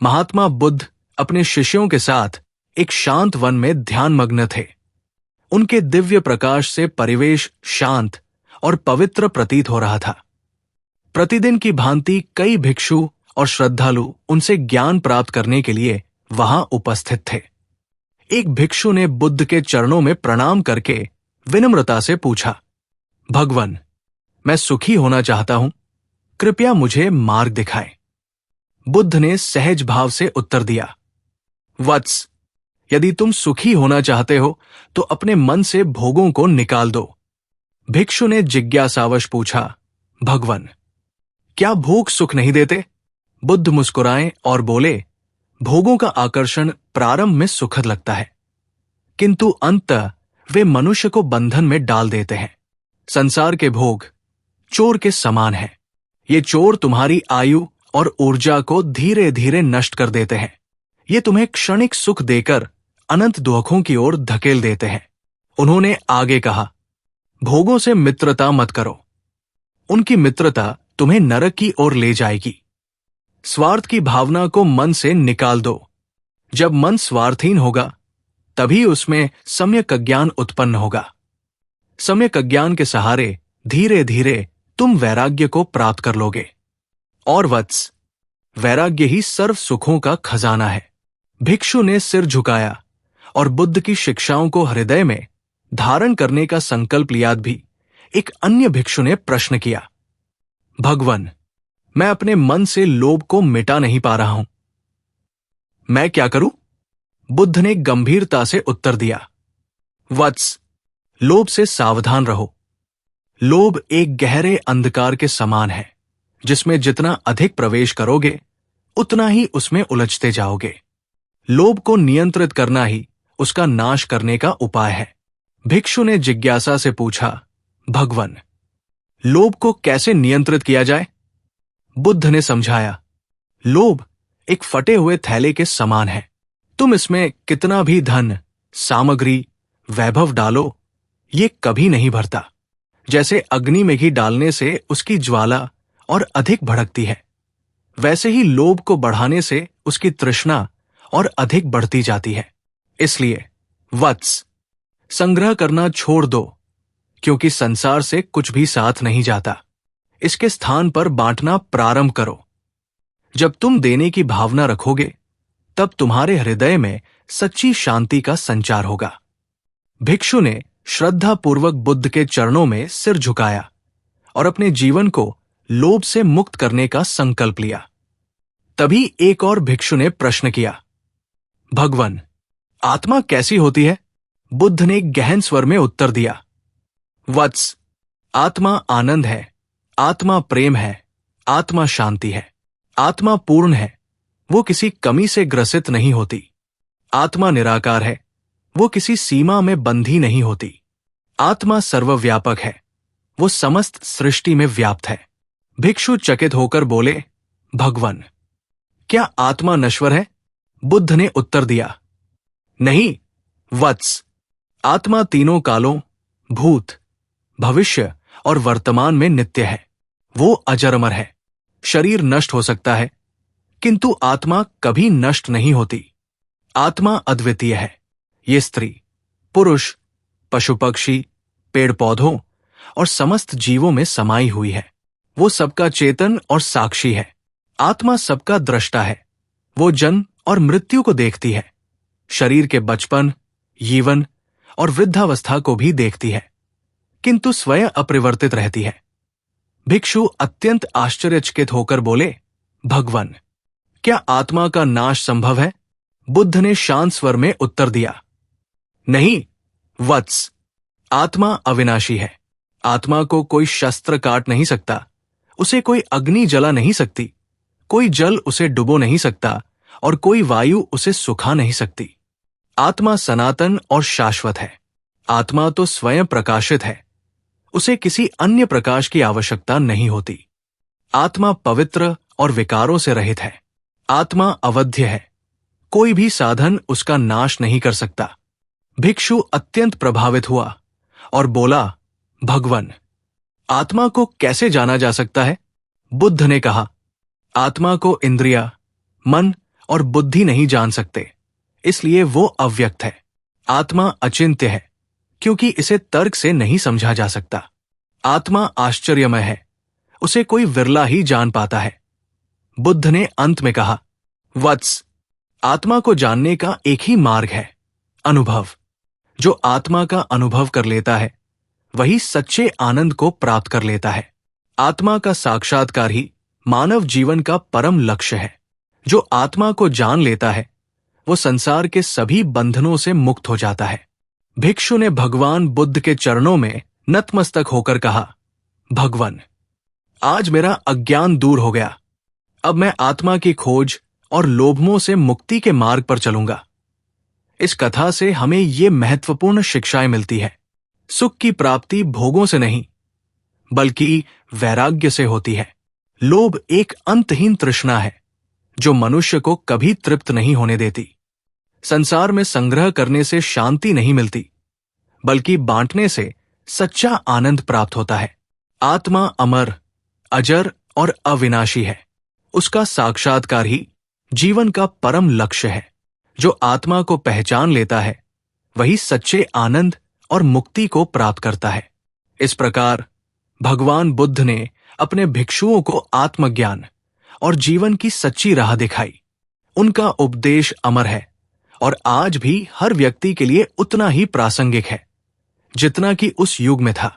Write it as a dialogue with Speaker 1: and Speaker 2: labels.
Speaker 1: महात्मा बुद्ध अपने शिष्यों के साथ एक शांत वन में ध्यानमग्न थे। उनके दिव्य प्रकाश से परिवेश शांत और पवित्र प्रतीत हो रहा था। प्रतिदिन की भांति कई भिक्षु और श्रद्धालु उनसे ज्ञान प्राप्त करने के लिए वहां उपस्थित थे। एक भिक्षु ने बुद्ध के चरणों में प्रणाम करके विनम्रता से पूछा, भगवन, मैं सुखी होना चाहता हूं, कृपया मुझे मार्ग दिखाएं। बुद्ध ने सहज भाव से उत्तर दिया, वत्स, यदि तुम सुखी होना चाहते हो तो अपने मन से भोगों को निकाल दो। भिक्षु ने जिज्ञासावश पूछा, भगवन, क्या भोग सुख नहीं देते? बुद्ध मुस्कुराए और बोले, भोगों का आकर्षण प्रारंभ में सुखद लगता है, किंतु अंततः वे मनुष्य को बंधन में डाल देते हैं। संसार के भोग चोर के समान हैं। ये चोर तुम्हारी आयु और ऊर्जा को धीरे धीरे नष्ट कर देते हैं। ये तुम्हें क्षणिक सुख देकर अनंत दुखों की ओर धकेल देते हैं। उन्होंने आगे कहा, भोगों से मित्रता मत करो, उनकी मित्रता तुम्हें नरक की ओर ले जाएगी। स्वार्थ की भावना को मन से निकाल दो। जब मन स्वार्थहीन होगा तभी उसमें सम्यक ज्ञान उत्पन्न होगा। सम्यक ज्ञान के सहारे धीरे धीरे तुम वैराग्य को प्राप्त कर लोगे। और वत्स, वैराग्य ही सर्व सुखों का खजाना है। भिक्षु ने सिर झुकाया और बुद्ध की शिक्षाओं को हृदय में धारण करने का संकल्प लिया भी एक अन्य भिक्षु ने प्रश्न किया, भगवन, मैं अपने मन से लोभ को मिटा नहीं पा रहा हूं, मैं क्या करूं? बुद्ध ने गंभीरता से उत्तर दिया, वत्स, लोभ से सावधान रहो। लोभ एक गहरे अंधकार के समान है, जिसमें जितना अधिक प्रवेश करोगे उतना ही उसमें उलझते जाओगे। लोभ को नियंत्रित करना ही उसका नाश करने का उपाय है। भिक्षु ने जिज्ञासा से पूछा, भगवन, लोभ को कैसे नियंत्रित किया जाए? बुद्ध ने समझाया, लोभ एक फटे हुए थैले के समान है। तुम इसमें कितना भी धन, सामग्री, वैभव डालो, ये कभी नहीं भरता। जैसे अग्नि में घी डालने से उसकी ज्वाला और अधिक भड़कती है, वैसे ही लोभ को बढ़ाने से उसकी तृष्णा और अधिक बढ़ती जाती है। इसलिए वत्स, संग्रह करना छोड़ दो, क्योंकि संसार से कुछ भी साथ नहीं जाता। इसके स्थान पर बांटना प्रारंभ करो। जब तुम देने की भावना रखोगे तब तुम्हारे हृदय में सच्ची शांति का संचार होगा। भिक्षु ने श्रद्धापूर्वक बुद्ध के चरणों में सिर झुकाया और अपने जीवन को लोभ से मुक्त करने का संकल्प लिया। तभी एक और भिक्षु ने प्रश्न किया, भगवन, आत्मा कैसी होती है? बुद्ध ने गहन स्वर में उत्तर दिया, वत्स, आत्मा आनंद है, आत्मा प्रेम है, आत्मा शांति है, आत्मा पूर्ण है, वो किसी कमी से ग्रसित नहीं होती। आत्मा निराकार है, वो किसी सीमा में बंधी नहीं होती। आत्मा सर्वव्यापक है, वो समस्त सृष्टि में व्याप्त है। भिक्षु चकित होकर बोले, भगवन, क्या आत्मा नश्वर है? बुद्ध ने उत्तर दिया, नहीं वत्स, आत्मा तीनों कालों, भूत, भविष्य और वर्तमान में नित्य है। वो अजर अमर है। शरीर नष्ट हो सकता है, किंतु आत्मा कभी नष्ट नहीं होती। आत्मा अद्वितीय है। ये स्त्री, पुरुष, पशु पक्षी, पेड़ पौधों और समस्त जीवों में समाई हुई है। वो सबका चेतन और साक्षी है। आत्मा सबका दृष्टा है। वो जन्म और मृत्यु को देखती है। शरीर के बचपन, यौवन और वृद्धावस्था को भी देखती है, किंतु स्वयं अपरिवर्तित रहती है। भिक्षु अत्यंत आश्चर्यचकित होकर बोले, भगवन, क्या आत्मा का नाश संभव है? बुद्ध ने शांत स्वर में उत्तर दिया, नहीं वत्स, आत्मा अविनाशी है। आत्मा को कोई शस्त्र काट नहीं सकता, उसे कोई अग्नि जला नहीं सकती, कोई जल उसे डुबो नहीं सकता और कोई वायु उसे सुखा नहीं सकती। आत्मा सनातन और शाश्वत है। आत्मा तो स्वयं प्रकाशित है, उसे किसी अन्य प्रकाश की आवश्यकता नहीं होती। आत्मा पवित्र और विकारों से रहित है। आत्मा अवध्य है, कोई भी साधन उसका नाश नहीं कर सकता। भिक्षु अत्यंत प्रभावित हुआ और बोला, भगवन, आत्मा को कैसे जाना जा सकता है? बुद्ध ने कहा, आत्मा को इंद्रिया, मन और बुद्धि नहीं जान सकते, इसलिए वो अव्यक्त है। आत्मा अचिंत्य है, क्योंकि इसे तर्क से नहीं समझा जा सकता। आत्मा आश्चर्यमय है, उसे कोई विरला ही जान पाता है। बुद्ध ने अंत में कहा, वत्स, आत्मा को जानने का एक ही मार्ग है, अनुभव। जो आत्मा का अनुभव कर लेता है वही सच्चे आनंद को प्राप्त कर लेता है। आत्मा का साक्षात्कार ही मानव जीवन का परम लक्ष्य है। जो आत्मा को जान लेता है वो संसार के सभी बंधनों से मुक्त हो जाता है। भिक्षु ने भगवान बुद्ध के चरणों में नतमस्तक होकर कहा, भगवन, आज मेरा अज्ञान दूर हो गया। अब मैं आत्मा की खोज और लोभमों से मुक्ति के मार्ग पर चलूंगा। इस कथा से हमें ये महत्वपूर्ण शिक्षाएं मिलती है। सुख की प्राप्ति भोगों से नहीं, बल्कि वैराग्य से होती है। लोभ एक अंतहीन तृष्णा है जो मनुष्य को कभी तृप्त नहीं होने देती। संसार में संग्रह करने से शांति नहीं मिलती, बल्कि बांटने से सच्चा आनंद प्राप्त होता है। आत्मा अमर, अजर और अविनाशी है। उसका साक्षात्कार ही जीवन का परम लक्ष्य है। जो आत्मा को पहचान लेता है वही सच्चे आनंद और मुक्ति को प्राप्त करता है। इस प्रकार भगवान बुद्ध ने अपने भिक्षुओं को आत्मज्ञान और जीवन की सच्ची राह दिखाई। उनका उपदेश अमर है और आज भी हर व्यक्ति के लिए उतना ही प्रासंगिक है जितना कि उस युग में था।